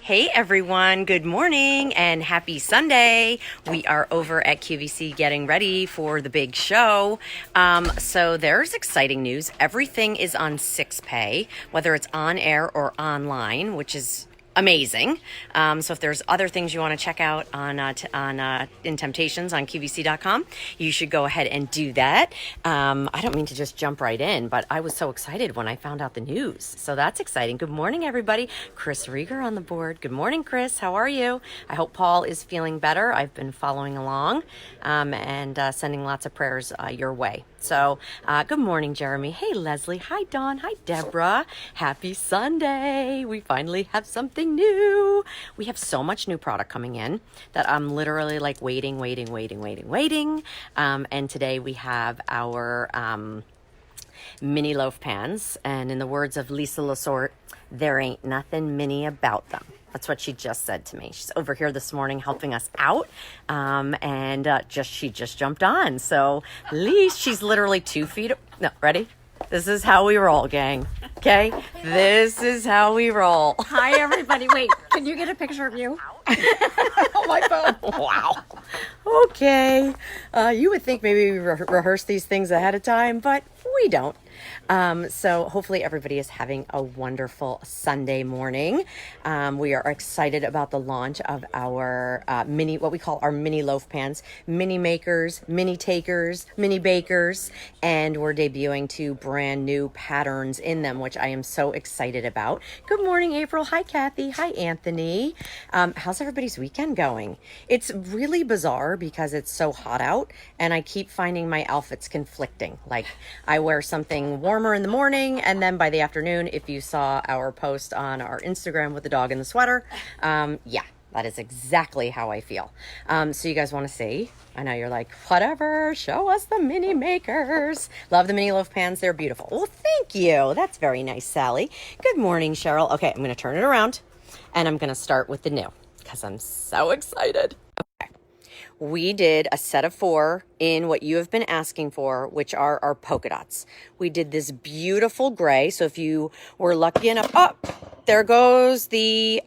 Hey everyone, good morning and happy Sunday. We are over at QVC getting ready for the big show. So there's exciting news. Everything is on 6Pay, whether it's on air or online, which is amazing. So if there's other things you want to check out on in Temp-tations on QVC.com, you should go ahead and do that. I don't mean to just jump right in, but I was so excited when I found out the news. So that's exciting. Good morning, everybody. Chris Rieger on the board. Good morning, Chris. How are you? I hope Paul is feeling better. I've been following along and sending lots of prayers your way. So good morning, Jeremy. Hey, Leslie. Hi, Dawn. Hi, Deborah. Happy Sunday. We finally have something new. We have so much new product coming in that I'm literally like waiting. And today we have our mini loaf pans. And in the words of Lisa Lasort, there ain't nothing mini about them. That's what she just said to me. She's over here this morning helping us out, she just jumped on. So, Lise, she's literally 2 feet. No, ready? This is how we roll, gang. Okay, this is how we roll. Hi, everybody. Wait, can you get a picture of you? On my phone. Wow. Okay. You would think maybe we rehearse these things ahead of time, but we don't. So hopefully everybody is having a wonderful Sunday morning. We are excited about the launch of our what we call our mini loaf pans, mini makers, mini takers, mini bakers, and we're debuting 2 brand new patterns in them, which I am so excited about. Good morning, April. Hi, Kathy. Hi, Anthony. How's everybody's weekend going? It's really bizarre because it's so hot out, and I keep finding my outfits conflicting. Like I wear something warmer in the morning, and then by the afternoon, if you saw our post on our Instagram with the dog in the sweater, yeah, that is exactly how I feel. So you guys want to see? I know you're like, whatever, show us the mini makers. Love the mini loaf pans. They're beautiful. Well, thank you. That's very nice, Sally. Good morning, Cheryl. Okay, I'm going to turn it around, and I'm going to start with the new because I'm so excited. Okay. We did a set of 4 in what you have been asking for, which are our polka dots. We did this beautiful gray. So if you were lucky enough, there goes the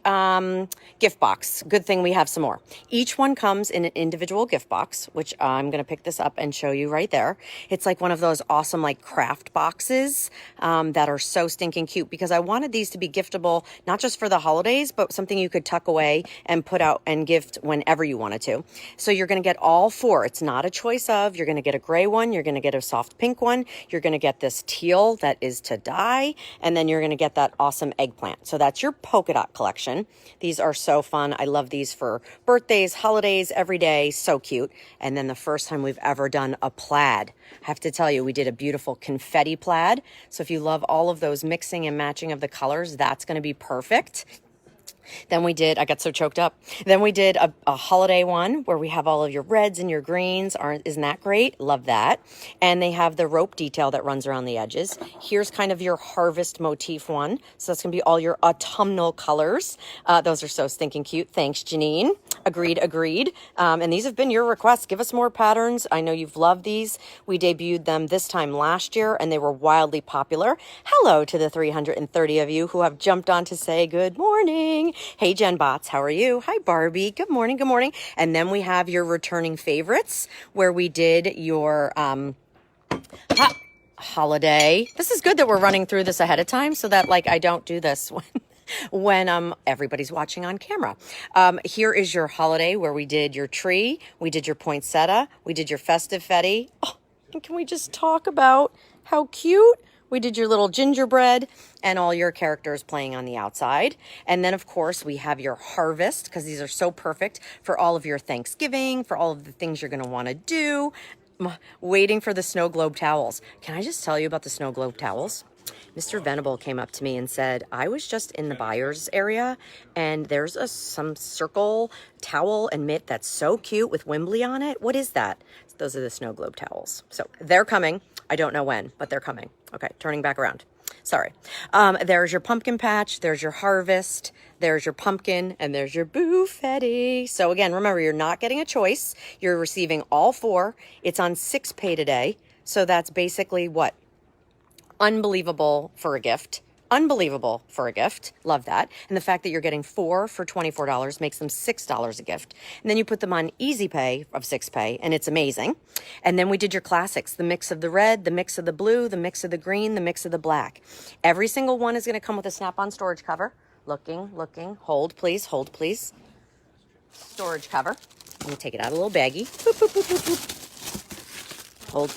gift box. Good thing we have some more. Each one comes in an individual gift box, which I'm going to pick this up and show you right there. It's like one of those awesome like craft boxes that are so stinking cute, because I wanted these to be giftable, not just for the holidays, but something you could tuck away and put out and gift whenever you wanted to. So you're going to get all 4. It's not a choice of. You're going to get a gray one. You're going to get a soft pink one. You're going to get this teal that is to dye. And then you're going to get that awesome eggplant. So that's your polka dot collection. These are so fun. I love these for birthdays, holidays, every day. So cute. And then the first time we've ever done a plaid. I have to tell you, we did a beautiful confetti plaid. So if you love all of those mixing and matching of the colors, that's going to be perfect. Then we did, I got so choked up. Then we did a holiday one where we have all of your reds and your greens. Isn't that great? Love that. And they have the rope detail that runs around the edges. Here's kind of your harvest motif one. So that's going to be all your autumnal colors. Those are so stinking cute. Thanks, Janine. Agreed. And these have been your requests. Give us more patterns. I know you've loved these. We debuted them this time last year, and they were wildly popular. Hello to the 330 of you who have jumped on to say good morning. Hey, Jen Bots, how are you? Hi, Barbie. Good morning. And then we have your returning favorites, where we did your holiday. This is good that we're running through this ahead of time so that like I don't do this when everybody's watching on camera. Here is your holiday, where we did your tree, we did your poinsettia, we did your festive fetty. Oh, and can we just talk about how cute? We did your little gingerbread and all your characters playing on the outside. And then, of course, we have your harvest, because these are so perfect for all of your Thanksgiving, for all of the things you're going to want to do. Waiting for the snow globe towels. Can I just tell you about the snow globe towels? Mr. Venable came up to me and said, I was just in the buyer's area, and there's some circle towel and mitt that's so cute with Wembley on it. What is that? Those are the snow globe towels. So they're coming. I don't know when, but they're coming. Okay, turning back around. Sorry. There's your pumpkin patch. There's your harvest. There's your pumpkin. And there's your buffetti. So again, remember, you're not getting a choice. You're receiving all 4. It's on 6Pay today. So that's basically what? Unbelievable for a gift. unbelievable for a gift. Love that. And the fact that you're getting 4 for $24 makes them $6 a gift. And then you put them on Easy Pay of 6Pay, and it's amazing. And then we did your classics, the mix of the red, the mix of the blue, the mix of the green, the mix of the black. Every single one is going to come with a snap-on storage cover. Looking. Hold, please. Storage cover. Let me take it out of a little baggie. Boop, boop, boop, boop, boop. Hold,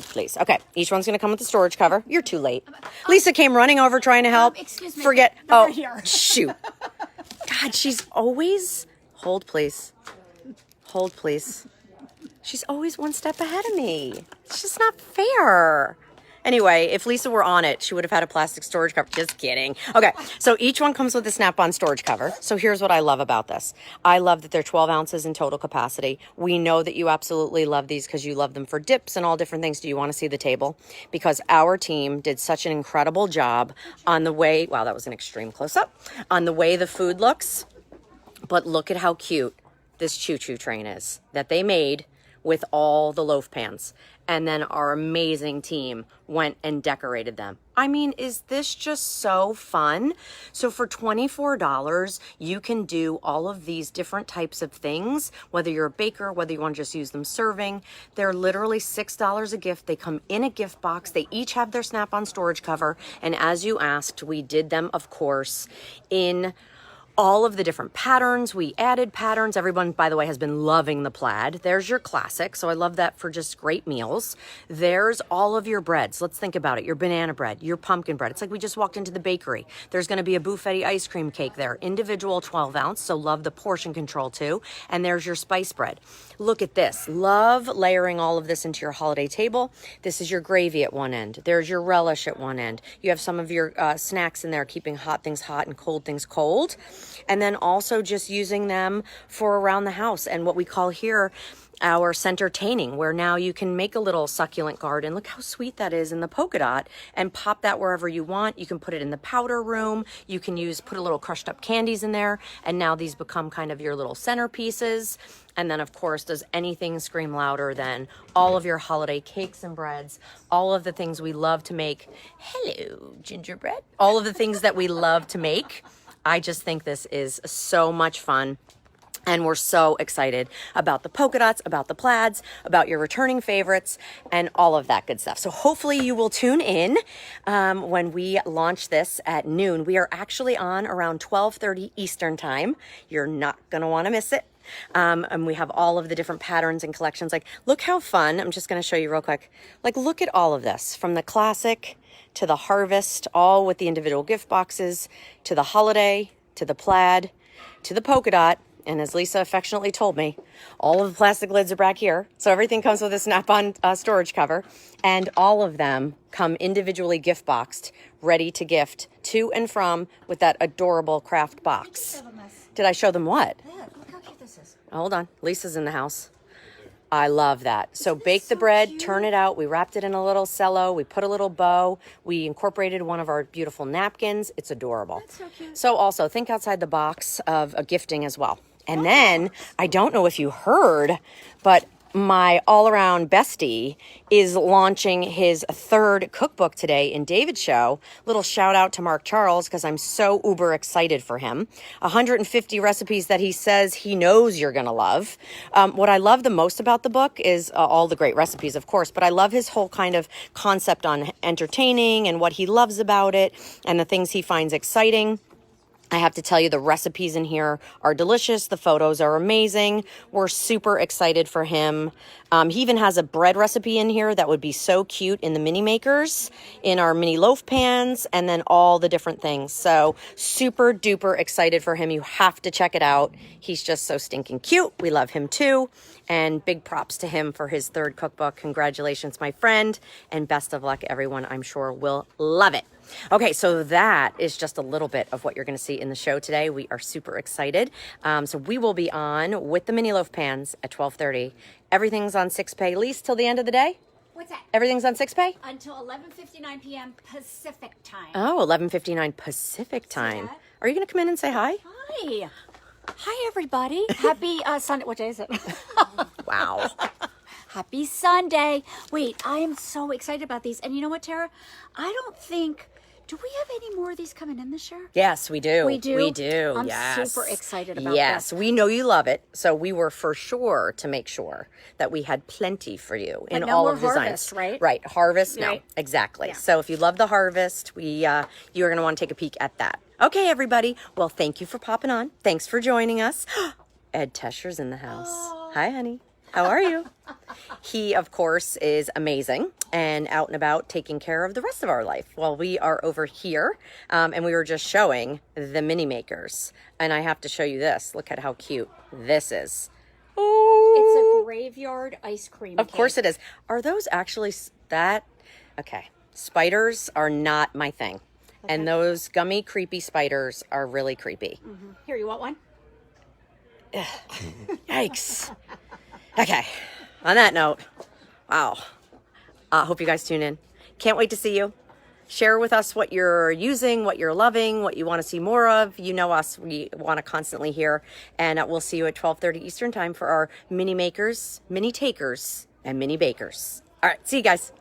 please. Okay, each one's going to come with a storage cover. You're too late. Lisa came running over trying to help. Excuse me. Forget. Over here. Shoot. God, she's always... Hold, please. She's always one step ahead of me. It's just not fair. Anyway, if Lisa were on it, she would have had a plastic storage cover. Just kidding. Okay, so each one comes with a snap-on storage cover. So here's what I love about this. I love that they're 12 ounces in total capacity. We know that you absolutely love these because you love them for dips and all different things. Do you want to see the table? Because our team did such an incredible job on the way, wow, that was an extreme close-up, on the way the food looks. But look at how cute this choo-choo train is that they made with all the loaf pans. And then our amazing team went and decorated them. I mean, is this just so fun? So for $24, you can do all of these different types of things, whether you're a baker, whether you want to just use them serving. They're literally $6 a gift. They come in a gift box. They each have their snap-on storage cover. And as you asked, we did them, of course, in all of the different patterns. We added patterns. Everyone, by the way, has been loving the plaid. There's your classic. So I love that for just great meals. There's all of your breads. Let's think about it. Your banana bread, your pumpkin bread. It's like we just walked into the bakery. There's going to be a buffetti ice cream cake there. Individual 12 ounce. So love the portion control too. And there's your spice bread. Look at this. Love layering all of this into your holiday table. This is your gravy at one end. There's your relish at one end. You have some of your snacks in there, keeping hot things hot and cold things cold. And then also just using them for around the house and what we call here our center-taining, where now you can make a little succulent garden. Look how sweet that is in the polka dot, and pop that wherever you want. You can put it in the powder room. You can put a little crushed up candies in there, and now these become kind of your little centerpieces. And then, of course, does anything scream louder than all of your holiday cakes and breads, all of the things we love to make. Hello, gingerbread. All of the things that we love to make. I just think this is so much fun. And we're so excited about the polka dots, about the plaids, about your returning favorites, and all of that good stuff. So hopefully you will tune in when we launch this at noon. We are actually on around 12:30 Eastern time. You're not going to want to miss it. And we have all of the different patterns and collections. Like, look how fun. I'm just going to show you real quick. Like, look at all of this, from the classic to the harvest, all with the individual gift boxes, to the holiday, to the plaid, to the polka dot. And as Lisa affectionately told me, all of the plastic lids are back here. So everything comes with a snap-on storage cover. And all of them come individually gift boxed, ready to gift to and from with that adorable craft box. Did I show them what? Yeah, look how cute this is. Hold on. Lisa's in the house. I love that. So bake the bread, turn it out. We wrapped it in a little cello. We put a little bow. We incorporated one of our beautiful napkins. It's adorable. That's so cute. So also think outside the box of a gifting as well. And then, I don't know if you heard, but my all-around bestie is launching his third cookbook today in David's show. Little shout out to Mark Charles, because I'm so uber excited for him. 150 recipes that he says he knows you're going to love. What I love the most about the book is all the great recipes, of course, but I love his whole kind of concept on entertaining and what he loves about it and the things he finds exciting. I have to tell you, the recipes in here are delicious. The photos are amazing. We're super excited for him. He even has a bread recipe in here that would be so cute in the mini makers, in our mini loaf pans, and then all the different things. So super duper excited for him. You have to check it out. He's just so stinking cute. We love him too. And big props to him for his third cookbook. Congratulations, my friend. And best of luck, everyone. I'm sure will love it. Okay, so that is just a little bit of what you're going to see in the show today. We are super excited. So we will be on with the mini loaf pans at 12:30. Everything's on 6Pay, least till the end of the day. What's that? Everything's on 6Pay? Until 11:59 p.m. Pacific time. Oh, 11:59 Pacific time. that? Are you going to come in and say hi? Hi. Hi, everybody. Happy Sunday. What day is it? Wow. Happy Sunday. Wait, I am so excited about these. And you know what, Tara? I don't think Do we have any more of these coming in this year? Yes, we do. We do? We do. I'm yes. super excited about yes, this. we know you love it. So we were for sure to make sure that we had plenty for you in no all more of the harvest, designs. right? Right. Harvest. No. Right. Exactly. Yeah. So if you love the harvest, you're going to want to take a peek at that. Okay, everybody. Well, thank you for popping on. Thanks for joining us. Ed Tesher's in the house. Hi, honey. How are you? He, of course, is amazing and out and about taking care of the rest of our life while we are over here. And we were just showing the mini makers. And I have to show you this. Look at how cute this is. Oh, It's a graveyard ice cream of course it is. Are those actually that? Okay. Spiders are not my thing. Okay. And those gummy, creepy spiders are really creepy. Mm-hmm. Here, you want one? Yikes. Okay. On that note, wow. Hope you guys tune in. Can't wait to see you. Share with us what you're using, what you're loving, what you want to see more of. You know us. We want to constantly hear. And we'll see you at 12:30 Eastern time for our mini makers, mini takers, and mini bakers. All right. See you guys.